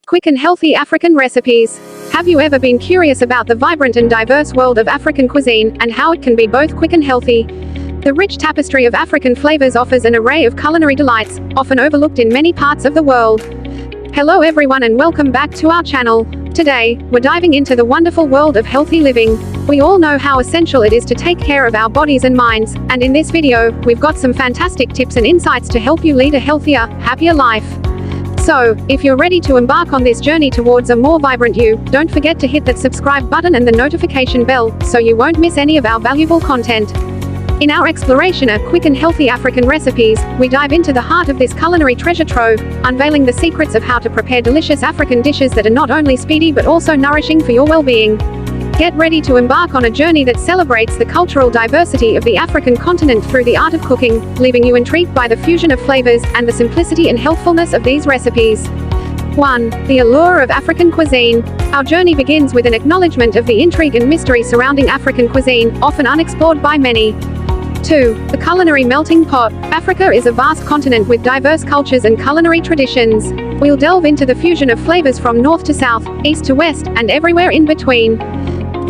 Quick and healthy African recipes. Have you ever been curious about the vibrant and diverse world of African cuisine, and how it can be both quick and healthy? The rich tapestry of African flavors offers an array of culinary delights, often overlooked in many parts of the world. Hello everyone and welcome back to our channel. Today, we're diving into the wonderful world of healthy living. We all know how essential it is to take care of our bodies and minds, and in this video, we've got some fantastic tips and insights to help you lead a healthier, happier life. So, if you're ready to embark on this journey towards a more vibrant you, don't forget to hit that subscribe button and the notification bell, so you won't miss any of our valuable content. In our exploration of quick and healthy African recipes, we dive into the heart of this culinary treasure trove, unveiling the secrets of how to prepare delicious African dishes that are not only speedy but also nourishing for your well-being. Get ready to embark on a journey that celebrates the cultural diversity of the African continent through the art of cooking, leaving you intrigued by the fusion of flavors and the simplicity and healthfulness of these recipes. 1. The allure of African cuisine. Our journey begins with an acknowledgement of the intrigue and mystery surrounding African cuisine, often unexplored by many. 2. The culinary melting pot. Africa is a vast continent with diverse cultures and culinary traditions. We'll delve into the fusion of flavors from north to south, east to west, and everywhere in between.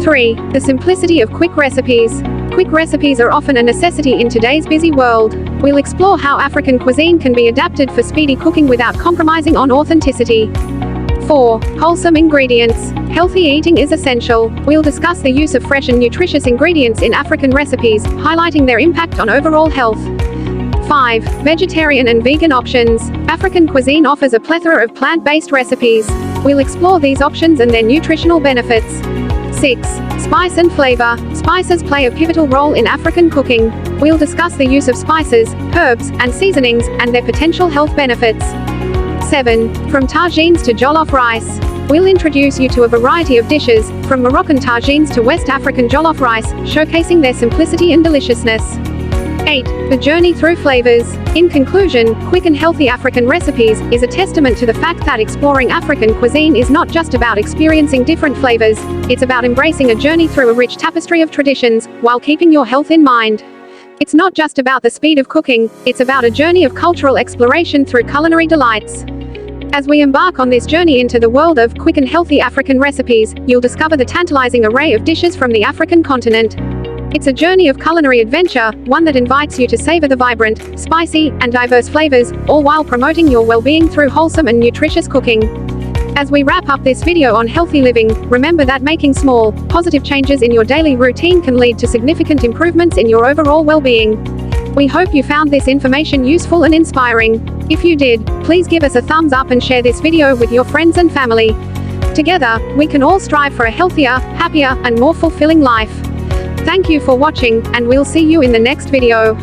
3. The simplicity of quick recipes. Quick recipes are often a necessity in today's busy world. We'll explore how African cuisine can be adapted for speedy cooking without compromising on authenticity. 4. Wholesome ingredients. Healthy eating is essential. We'll discuss the use of fresh and nutritious ingredients in African recipes, highlighting their impact on overall health. 5. Vegetarian and vegan options. African cuisine offers a plethora of plant-based recipes. We'll explore these options and their nutritional benefits. 6. Spice and flavor. Spices play a pivotal role in African cooking. We'll discuss the use of spices, herbs, and seasonings, and their potential health benefits. 7. From tagines to jollof rice. We'll introduce you to a variety of dishes, from Moroccan tagines to West African jollof rice, showcasing their simplicity and deliciousness. 8. The journey through flavors. In conclusion, quick and healthy African recipes is a testament to the fact that exploring African cuisine is not just about experiencing different flavors, it's about embracing a journey through a rich tapestry of traditions, while keeping your health in mind. It's not just about the speed of cooking, it's about a journey of cultural exploration through culinary delights. As we embark on this journey into the world of quick and healthy African recipes, you'll discover the tantalizing array of dishes from the African continent. It's a journey of culinary adventure, one that invites you to savor the vibrant, spicy, and diverse flavors, all while promoting your well-being through wholesome and nutritious cooking. As we wrap up this video on healthy living, remember that making small, positive changes in your daily routine can lead to significant improvements in your overall well-being. We hope you found this information useful and inspiring. If you did, please give us a thumbs up and share this video with your friends and family. Together, we can all strive for a healthier, happier, and more fulfilling life. Thank you for watching, and we'll see you in the next video.